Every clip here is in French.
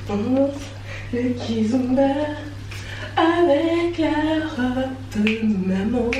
On le kizomba avec la robe de maman.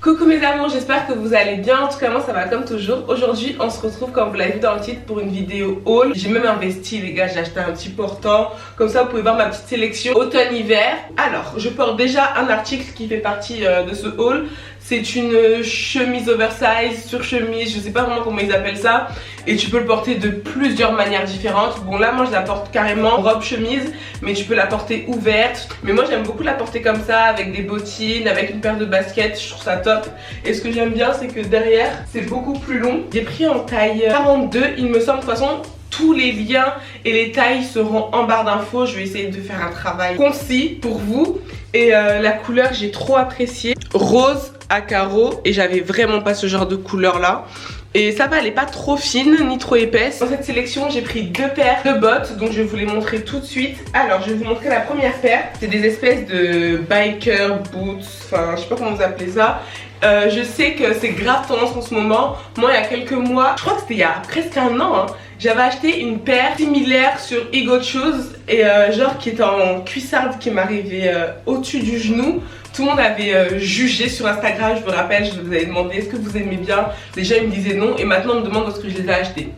Coucou mes amours, j'espère que vous allez bien. En tout cas moi ça va comme toujours. Aujourd'hui on se retrouve comme vous l'avez vu dans le titre pour une vidéo haul. J'ai même investi les gars, j'ai acheté un petit portant. Comme ça vous pouvez voir ma petite sélection automne-hiver. Alors je porte déjà un article qui fait partie de ce haul. C'est une chemise oversize, sur chemise, je sais pas vraiment comment ils appellent ça. Et tu peux le porter de plusieurs manières différentes. Bon là moi je la porte carrément robe chemise, mais tu peux la porter ouverte. Mais moi j'aime beaucoup la porter comme ça, avec des bottines, avec une paire de baskets, je trouve ça top. Et ce que j'aime bien c'est que derrière c'est beaucoup plus long. J'ai pris en taille 42 il me semble. De toute façon tous les liens et les tailles seront en barre d'infos. Je vais essayer de faire un travail concis pour vous. Et la couleur j'ai trop apprécié, rose à carreaux, et j'avais vraiment pas ce genre de couleur là. Et ça va, elle est pas trop fine ni trop épaisse. Dans cette sélection j'ai pris deux paires de bottes, donc je vais vous les montrer tout de suite. Alors je vais vous montrer la première paire. C'est des espèces de biker boots, enfin je sais pas comment vous appelez ça. Je sais que c'est grave tendance en ce moment. Moi il y a quelques mois, je crois que c'était il y a presque un an hein, j'avais acheté une paire similaire sur Ego Shoes et genre qui était en cuissarde qui m'arrivait au-dessus du genou. Tout le monde avait jugé sur Instagram, je me rappelle, je vous avais demandé est-ce que vous aimez bien. Déjà ils me disaient non et maintenant on me demande où est-ce que je les ai achetées.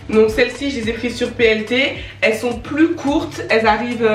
Donc celles-ci je les ai prises sur PLT, elles sont plus courtes, elles arrivent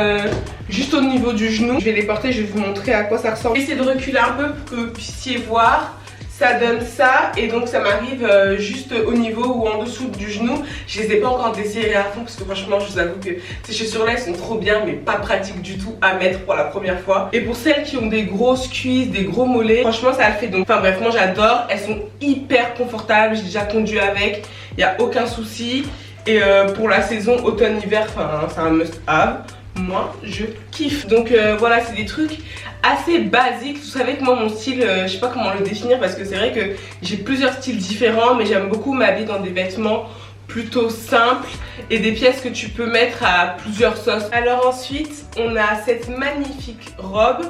juste au niveau du genou. Je vais les porter, je vais vous montrer à quoi ça ressemble. J'essaie de reculer un peu pour que vous puissiez voir. Ça donne ça et donc ça m'arrive juste au niveau ou en dessous du genou. Je les ai pas encore désirées à fond parce que franchement je vous avoue que ces chaussures là elles sont trop bien mais pas pratiques du tout à mettre pour la première fois. Et pour celles qui ont des grosses cuisses, des gros mollets, franchement ça le fait. Donc enfin bref, moi j'adore, elles sont hyper confortables, j'ai déjà conduit avec, il n'y a aucun souci. Et pour la saison automne-hiver, enfin c'est un must have. Moi je kiffe. Donc voilà, c'est des trucs assez basiques. Vous savez que moi mon style, je sais pas comment le définir parce que c'est vrai que j'ai plusieurs styles différents, mais j'aime beaucoup m'habiller dans des vêtements plutôt simples et des pièces que tu peux mettre à plusieurs sauces. Alors ensuite on a cette magnifique robe.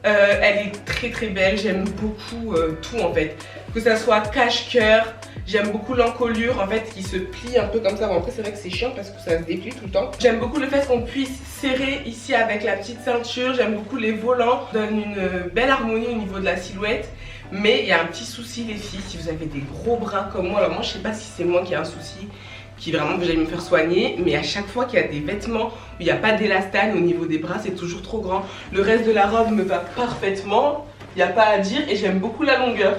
Elle est très très belle, j'aime beaucoup tout en fait, que ça soit cache-cœur, j'aime beaucoup l'encolure en fait qui se plie un peu comme ça. Bon, après c'est vrai que c'est chiant parce que ça se déplie tout le temps. J'aime beaucoup le fait qu'on puisse serrer ici avec la petite ceinture, j'aime beaucoup les volants, ça donne une belle harmonie au niveau de la silhouette. Mais il y a un petit souci les filles, si vous avez des gros bras comme moi, alors moi je sais pas si c'est moi qui ai un souci, qui vraiment que j'aille me faire soigner, mais à chaque fois qu'il y a des vêtements où il n'y a pas d'élastane au niveau des bras, c'est toujours trop grand. Le reste de la robe me va parfaitement, il n'y a pas à dire, et j'aime beaucoup la longueur.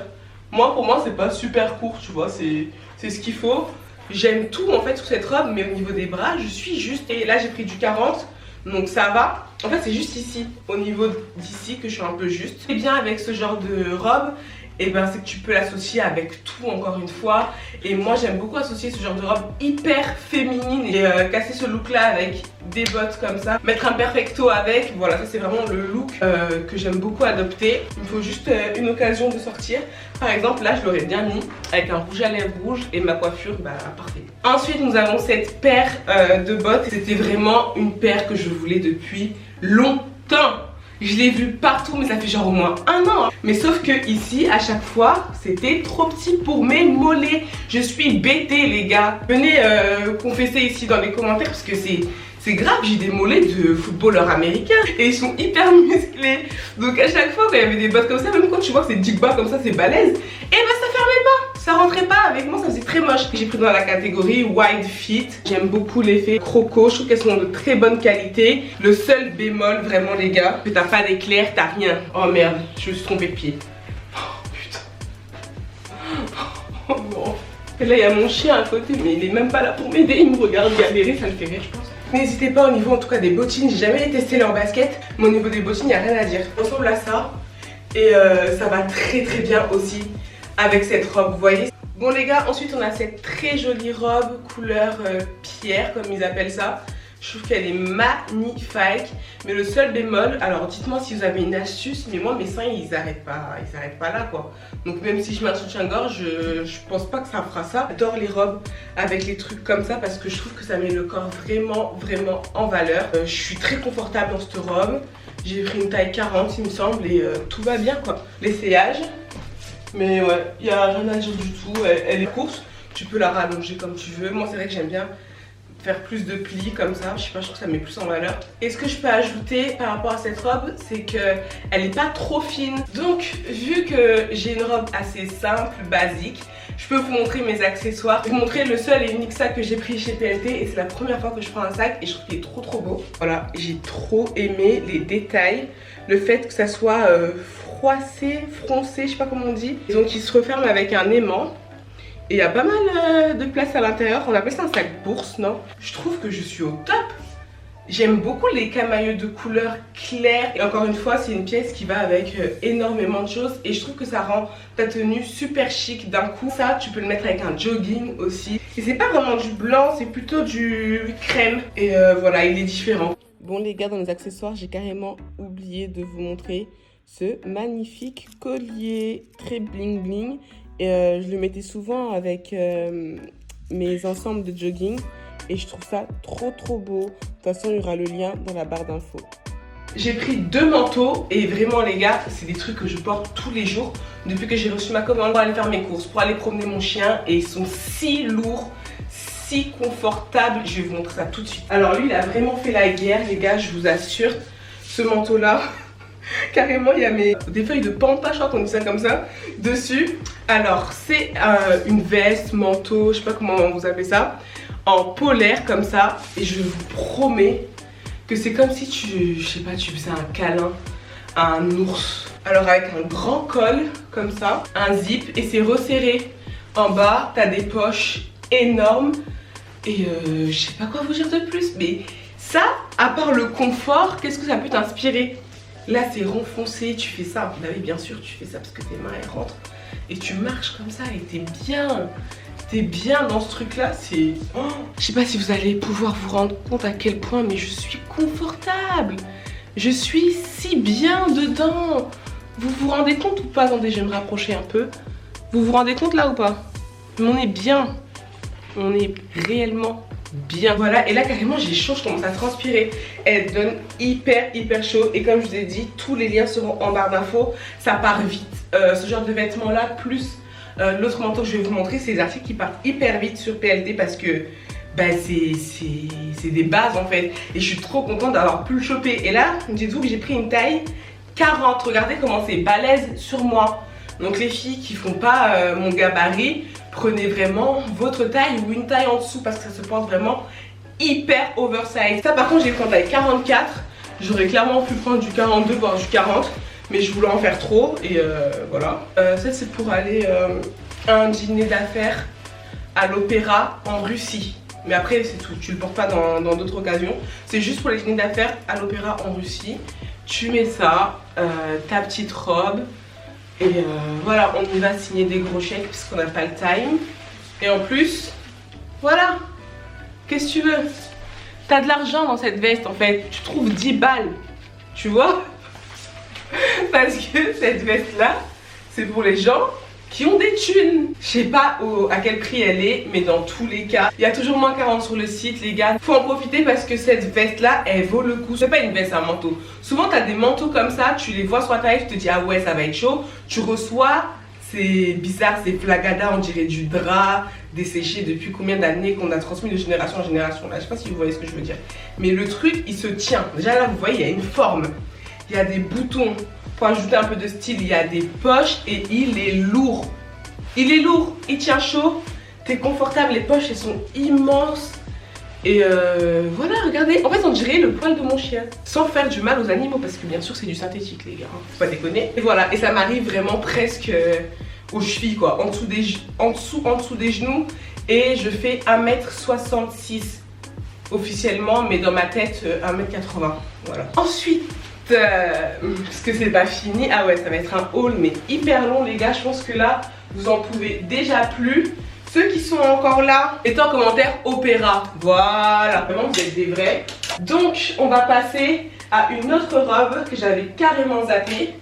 Moi pour moi c'est pas super court, tu vois, c'est ce qu'il faut. J'aime tout en fait sur cette robe, mais au niveau des bras je suis juste, et là j'ai pris du 40, donc ça va. En fait c'est juste ici, au niveau d'ici que je suis un peu juste. Et bien avec ce genre de robe, et ben c'est que tu peux l'associer avec tout encore une fois. Et moi j'aime beaucoup associer ce genre de robe hyper féminine et casser ce look là avec des bottes comme ça, mettre un perfecto avec, voilà, ça c'est vraiment le look que j'aime beaucoup adopter. Il me faut juste une occasion de sortir. Par exemple là je l'aurais bien mis avec un rouge à lèvres rouge et ma coiffure, bah parfait. Ensuite nous avons cette paire de bottes. C'était vraiment une paire que je voulais depuis longtemps. Je l'ai vu partout mais ça fait genre au moins un an. Mais sauf que ici à chaque fois c'était trop petit pour mes mollets. Je suis bêtée les gars. Venez confesser ici dans les commentaires parce que c'est grave, j'ai des mollets de footballeurs américains et ils sont hyper musclés. Donc à chaque fois quand il y avait des bottes comme ça, même quand tu vois que c'est dick bas comme ça, c'est balèze, et bah ça fermait pas, ça rentrait pas avec moi, ça faisait très moche. J'ai pris dans la catégorie wide fit. J'aime beaucoup l'effet croco, je trouve qu'elles sont de très bonne qualité. Le seul bémol vraiment les gars, que t'as pas d'éclair, t'as rien. Oh merde, je me suis trompée de pied. Oh putain. Oh non. Et là il y a mon chien à côté mais il est même pas là pour m'aider, il me regarde galérer, ça le fait rire je pense. N'hésitez pas au niveau en tout cas des bottines, j'ai jamais testé leurs baskets, mais au niveau des bottines il n'y a rien à dire. Ça ressemble à ça et ça va très très bien aussi avec cette robe, vous voyez. Bon les gars, ensuite on a cette très jolie robe couleur pierre comme ils appellent ça. Je trouve qu'elle est magnifique, mais le seul bémol, alors dites-moi si vous avez une astuce, mais moi mes seins ils s'arrêtent pas là quoi. Donc même si je mets un soutien-gorge, je pense pas que ça fera ça. J'adore les robes avec les trucs comme ça parce que je trouve que ça met le corps vraiment en valeur. Je suis très confortable dans cette robe. J'ai pris une taille 40 il me semble et tout va bien quoi. L'essayage, mais ouais, il n'y a rien à dire du tout, elle est courte. Tu peux la rallonger comme tu veux. Moi c'est vrai que j'aime bien faire plus de plis comme ça, je sais pas, je trouve que ça met plus en valeur. Et ce que je peux ajouter par rapport à cette robe, c'est que elle est pas trop fine. Donc vu que j'ai une robe assez simple, basique, je peux vous montrer mes accessoires. Je vais vous montrer le seul et unique sac que j'ai pris chez PLT et c'est la première fois que je prends un sac et je trouve qu'il est trop beau. Voilà, j'ai trop aimé les détails, le fait que ça soit froissé, froncé, je sais pas comment on dit. Donc il se referme avec un aimant. Et il y a pas mal de place à l'intérieur. On appelle ça un sac bourse, non? Je trouve que je suis au top. J'aime beaucoup les camaïeux de couleur claire. Et encore une fois, c'est une pièce qui va avec énormément de choses. Et je trouve que ça rend ta tenue super chic d'un coup. Ça, tu peux le mettre avec un jogging aussi. Et c'est pas vraiment du blanc, c'est plutôt du crème. Et voilà, il est différent. Bon les gars, dans les accessoires, j'ai carrément oublié de vous montrer ce magnifique collier très bling bling. Et je le mettais souvent avec mes ensembles de jogging et je trouve ça trop beau. De toute façon, il y aura le lien dans la barre d'infos. J'ai pris 2 manteaux et vraiment les gars, c'est des trucs que je porte tous les jours depuis que j'ai reçu ma commande pour aller faire mes courses, pour aller promener mon chien et ils sont si lourds, si confortables. Je vais vous montrer ça tout de suite. Alors lui, il a vraiment fait la guerre les gars, je vous assure. Ce manteau là, carrément il y a des feuilles de pampa, je crois qu'on dit ça comme ça, dessus. Alors c'est une veste, manteau, je sais pas comment vous appelez ça, en polaire comme ça. Et je vous promets que c'est comme si tu, je sais pas, tu faisais un câlin à un ours. Alors avec un grand col comme ça, un zip et c'est resserré en bas, t'as des poches énormes. Et je sais pas quoi vous dire de plus, mais ça, à part le confort, qu'est-ce que ça peut t'inspirer? Là c'est renfoncé, tu fais ça, bah oui bien sûr tu fais ça parce que tes mains elles rentrent et tu marches comme ça et t'es bien dans ce truc là, c'est... Oh, je sais pas si vous allez pouvoir vous rendre compte à quel point mais je suis confortable, je suis si bien dedans. Vous vous rendez compte ou pas? Attendez, je vais me rapprocher un peu. Vous vous rendez compte là ou pas? On est bien, on est réellement bien. Voilà, et là carrément j'ai chaud, je commence à transpirer. Elle donne hyper chaud et comme je vous ai dit, tous les liens seront en barre d'infos. Ça part vite, ce genre de vêtements là plus l'autre manteau que je vais vous montrer, c'est des articles qui partent hyper vite sur PLT parce que bah, c'est des bases en fait. Et je suis trop contente d'avoir pu le choper. Et là, dites-vous que j'ai pris une taille 40. Regardez comment c'est balèze sur moi. Donc les filles qui font pas mon gabarit, prenez vraiment votre taille ou une taille en dessous parce que ça se porte vraiment hyper oversize. Ça par contre j'ai pris en taille 44. J'aurais clairement pu prendre du 42 voire du 40. Mais je voulais en faire trop et voilà. Ça c'est pour aller à un dîner d'affaires à l'opéra en Russie. Mais après c'est tout, tu le portes pas dans d'autres occasions. C'est juste pour les dîners d'affaires à l'opéra en Russie. Tu mets ça, ta petite robe. Et voilà, on y va signer des gros chèques puisqu'on n'a pas le time. Et en plus, voilà. Qu'est-ce que tu veux? T'as de l'argent dans cette veste en fait. Tu trouves 10 balles. Tu vois? Parce que cette veste là, c'est pour les gens qui ont des thunes. Je sais pas à quel prix elle est, mais dans tous les cas, il y a toujours moins 40 sur le site les gars. Faut en profiter parce que cette veste là, elle vaut le coup. C'est pas une veste, c'est un manteau. Souvent t'as des manteaux comme ça, tu les vois sur la taille, tu te dis ah ouais ça va être chaud. Tu reçois, c'est bizarre, c'est flagada, on dirait du drap desséché depuis combien d'années qu'on a transmis de génération en génération. Là, je sais pas si vous voyez ce que je veux dire. Mais le truc, il se tient. Déjà là, vous voyez, il y a une forme. Il y a des boutons. Pour ajouter un peu de style, il y a des poches et il est lourd. Il est lourd, il tient chaud. T'es confortable, les poches elles sont immenses. Et voilà, regardez. En fait, on dirait le poil de mon chien. Sans faire du mal aux animaux, parce que bien sûr, c'est du synthétique, les gars. Faut pas déconner. Et voilà, et ça m'arrive vraiment presque aux chevilles, quoi. En dessous des genoux. Et je fais 1m66 officiellement, mais dans ma tête, 1m80. Voilà. Ensuite, parce que c'est pas fini. Ah ouais, ça va être un haul mais hyper long les gars. Je pense que là vous en pouvez déjà plus. Ceux qui sont encore là, mettez en commentaire opéra. Voilà, vraiment vous êtes des vrais. Donc on va passer à une autre robe que j'avais carrément zappée.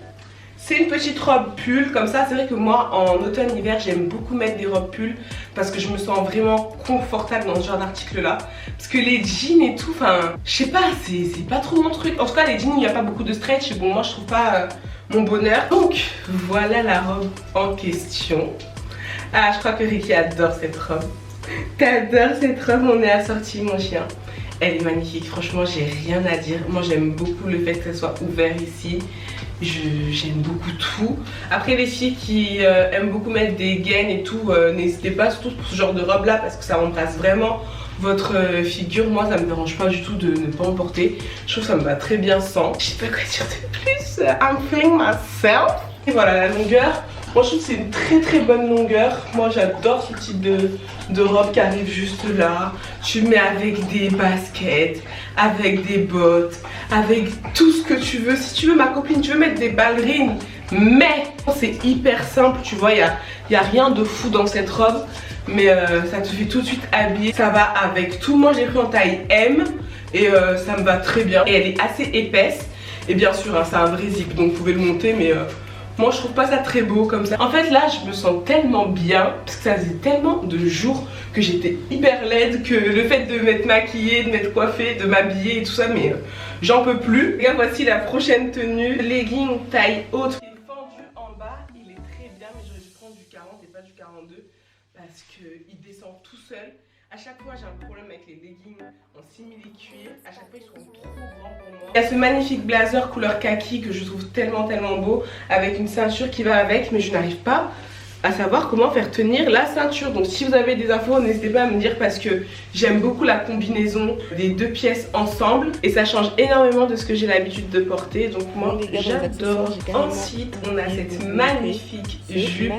C'est une petite robe pull comme ça. C'est vrai que moi en automne-hiver j'aime beaucoup mettre des robes pull parce que je me sens vraiment confortable dans ce genre d'article là. Parce que les jeans et tout, enfin je sais pas, c'est pas trop mon truc. En tout cas les jeans il n'y a pas beaucoup de stretch et bon moi je trouve pas mon bonheur. Donc voilà la robe en question. Ah, je crois que Ricky adore cette robe. T'adores cette robe, on est assorti mon chien. Elle est magnifique, franchement j'ai rien à dire. Moi j'aime beaucoup le fait que ça soit ouvert ici. J'aime beaucoup tout. Après les filles qui aiment beaucoup mettre des gaines et tout, n'hésitez pas, surtout pour ce genre de robe là, parce que ça embrasse vraiment votre figure. Moi ça me dérange pas du tout de ne pas en porter. Je trouve que ça me va très bien sans. Je sais pas quoi dire de plus. I'm feeling myself. Et voilà la longueur. Moi je trouve que c'est une très bonne longueur. Moi j'adore ce type de robe qui arrive juste là. Tu mets avec des baskets, avec des bottes, avec tout ce que tu veux. Si tu veux ma copine, tu veux mettre des ballerines, mais c'est hyper simple, tu vois, il y a rien de fou dans cette robe. Mais ça te fait tout de suite habiller. Ça va avec tout. Moi j'ai pris en taille M et ça me va très bien. Et elle est assez épaisse. Et bien sûr hein, c'est un vrai zip donc vous pouvez le monter mais... moi je trouve pas ça très beau comme ça. En fait là je me sens tellement bien parce que ça faisait tellement de jours que j'étais hyper laide que le fait de m'être maquillée, de m'être coiffée, de m'habiller et tout ça mais j'en peux plus. Regarde voici la prochaine tenue. Legging taille haute. Il est fendu en bas, il est très bien mais j'aurais dû prendre du 40 et pas du 42 parce qu'il descend tout seul. À chaque fois j'ai un problème avec les leggings en simili-cuir. À chaque fois ils sont trop grands pour moi. Il y a ce magnifique blazer couleur kaki que je trouve tellement beau avec une ceinture qui va avec mais je n'arrive pas à savoir comment faire tenir la ceinture. Donc si vous avez des infos n'hésitez pas à me dire parce que j'aime beaucoup la combinaison des deux pièces ensemble et ça change énormément de ce que j'ai l'habitude de porter. Donc moi j'adore. Ensuite on a cette magnifique jupe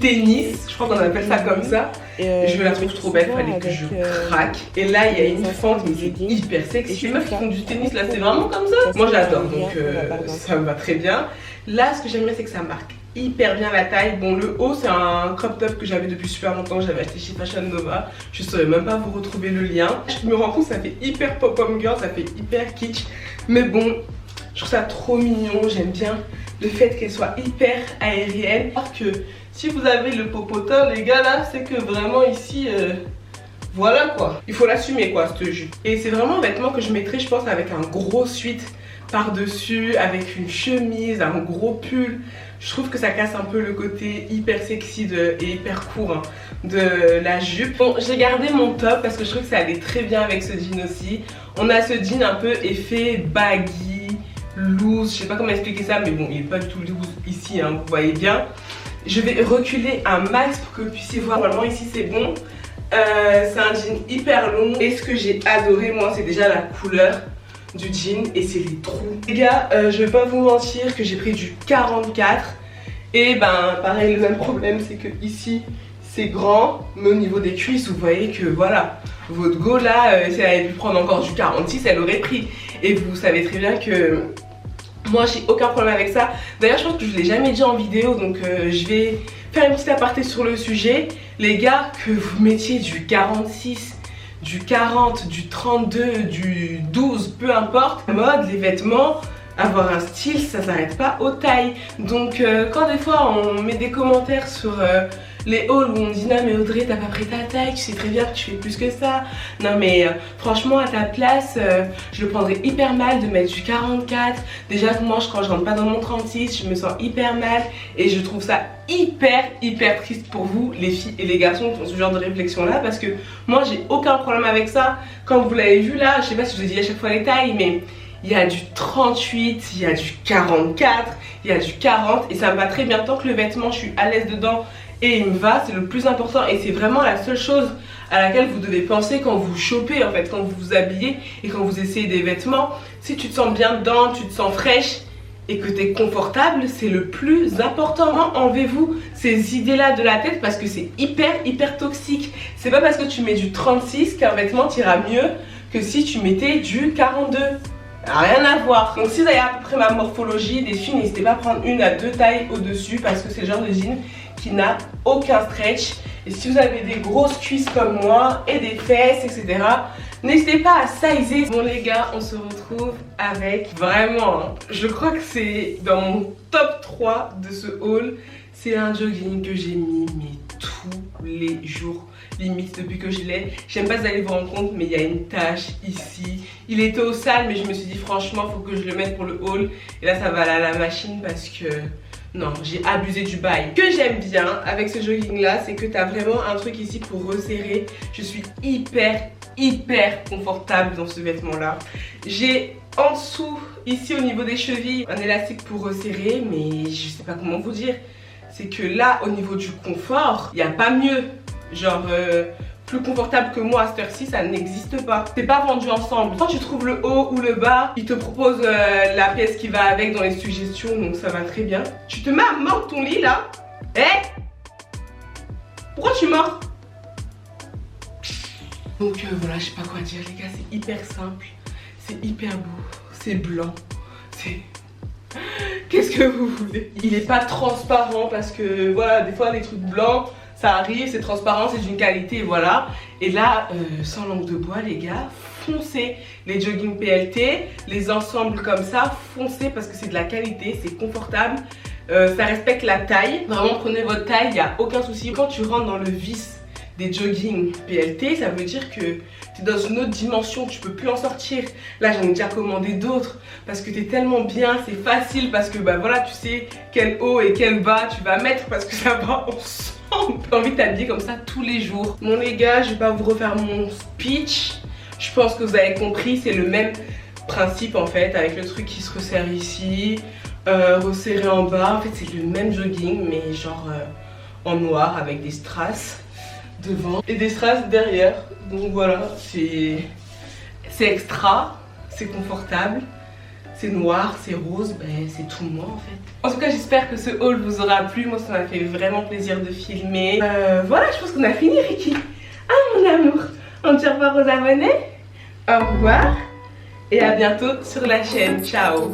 tennis, je crois qu'on appelle ça comme ça. Je la trouve trop belle, fallait que je craque. Et là il y a une fente mais c'est hyper sexy. Les meufs qui font du tennis là c'est vraiment comme ça. Moi j'adore donc ça me va très bien. Là ce que j'aime bien c'est que ça marque hyper bien la taille. Bon le haut c'est un crop top que j'avais depuis super longtemps, j'avais acheté chez Fashion Nova. Je saurais même pas vous retrouver le lien. Je me rends compte ça fait hyper pop-up girl, ça fait hyper kitsch. Mais bon je trouve ça trop mignon, j'aime bien le fait qu'elle soit hyper aérienne. Alors que si vous avez le popotin les gars là c'est que vraiment ici voilà quoi. Il faut l'assumer quoi cette jupe. Et c'est vraiment un vêtement que je mettrais je pense avec un gros sweat par dessus, avec une chemise, un gros pull. Je trouve que ça casse un peu le côté hyper sexy et hyper court hein, de la jupe. Bon, j'ai gardé mon top parce que je trouve que ça allait très bien avec ce jean aussi. On a ce jean un peu effet baggy, loose, je sais pas comment expliquer ça mais bon il est pas du tout loose ici hein, vous voyez bien. Je vais reculer un max pour que vous puissiez voir. Normalement ici c'est bon. C'est un jean hyper long et ce que j'ai adoré moi c'est déjà la couleur du jean et c'est les trous. Les gars je vais pas vous mentir que j'ai pris du 44 et ben pareil le même problème c'est que ici c'est grand mais au niveau des cuisses vous voyez que voilà votre go là si elle avait pu prendre encore du 46 elle aurait pris et vous savez très bien que moi j'ai aucun problème avec ça. D'ailleurs je pense que je l'ai jamais dit en vidéo donc je vais faire une petite aparté sur le sujet. Les gars que vous mettiez du 46 du 40, du 32, du 12, peu importe. La mode, les vêtements, avoir un style, ça s'arrête pas aux tailles. Donc quand des fois on met des commentaires sur les hauls où on dit non mais Audrey t'as pas pris ta taille, tu sais très bien que tu fais plus que ça. Non mais franchement à ta place je le prendrais hyper mal de mettre du 44. Déjà que moi quand je rentre pas dans mon 36 je me sens hyper mal et je trouve ça hyper triste pour vous les filles et les garçons qui ont ce genre de réflexion là parce que moi j'ai aucun problème avec ça. Comme vous l'avez vu là, je sais pas si je vous ai dit à chaque fois les tailles mais il y a du 38, il y a du 44, il y a du 40 et ça me va très bien tant que le vêtement je suis à l'aise dedans et il me va, c'est le plus important et c'est vraiment la seule chose à laquelle vous devez penser quand vous chopez en fait, quand vous vous habillez et quand vous essayez des vêtements. Si tu te sens bien dedans, tu te sens fraîche et que tu es confortable, c'est le plus important. Enlevez-vous ces idées là de la tête parce que c'est hyper toxique. C'est pas parce que tu mets du 36 qu'un vêtement t'ira mieux que si tu mettais du 42. Rien à voir. Donc si vous avez à peu près ma morphologie des filles, n'hésitez pas à prendre une à deux tailles au dessus parce que c'est le genre de jean qui n'a aucun stretch. Et si vous avez des grosses cuisses comme moi et des fesses etc, n'hésitez pas à sizer. Bon les gars, on se retrouve avec vraiment hein, je crois que c'est dans mon top 3 de ce haul. C'est un jogging que j'ai mis mais tous les jours, limite depuis que je l'ai. J'aime pas si vous allez vous rendre compte mais il y a une tache ici. Il était au sale mais je me suis dit franchement faut que je le mette pour le haul. Et là ça va aller à la machine parce que non, j'ai abusé du bail. Ce que j'aime bien avec ce jogging là, c'est que tu as vraiment un truc ici pour resserrer. Je suis hyper confortable dans ce vêtement là. J'ai en dessous, ici au niveau des chevilles, un élastique pour resserrer, mais je sais pas comment vous dire. C'est que là, au niveau du confort, il n'y a pas mieux. Genre, plus confortable que moi à cette heure-ci, ça n'existe pas. C'est pas vendu ensemble. Quand tu trouves le haut ou le bas, ils te proposent la pièce qui va avec dans les suggestions, donc ça va très bien. Tu te mets à mordre ton lit là. Pourquoi tu mords? Donc voilà, je sais pas quoi dire les gars, c'est hyper simple, c'est hyper beau, c'est blanc, c'est... Qu'est-ce que vous voulez? Il est pas transparent parce que voilà, des fois les trucs blancs, ça arrive, c'est transparent, c'est d'une qualité, voilà. Et là, sans langue de bois les gars, foncez. Les jogging PLT, les ensembles comme ça, foncez parce que c'est de la qualité, c'est confortable. Ça respecte la taille, vraiment prenez votre taille, il n'y a aucun souci. Quand tu rentres dans le vice des jogging PLT, ça veut dire que tu es dans une autre dimension, tu peux plus en sortir. Là j'en ai déjà commandé d'autres parce que tu es tellement bien, c'est facile parce que bah voilà, tu sais quel haut et quel bas tu vas mettre parce que ça va ensemble. J'ai envie de t'habiller comme ça tous les jours. Bon les gars, je vais pas vous refaire mon speech, je pense que vous avez compris, c'est le même principe en fait, avec le truc qui se resserre ici, resserré en bas. En fait c'est le même jogging mais genre en noir avec des strass devant et des strass derrière. Donc voilà, c'est extra, c'est confortable, c'est noir, c'est rose, ben c'est tout moi en fait. En tout cas j'espère que ce haul vous aura plu, moi ça m'a fait vraiment plaisir de filmer. Voilà, je pense qu'on a fini Ricky. Ah mon amour, on dit au revoir aux abonnés. Au revoir et à bientôt sur la chaîne, ciao.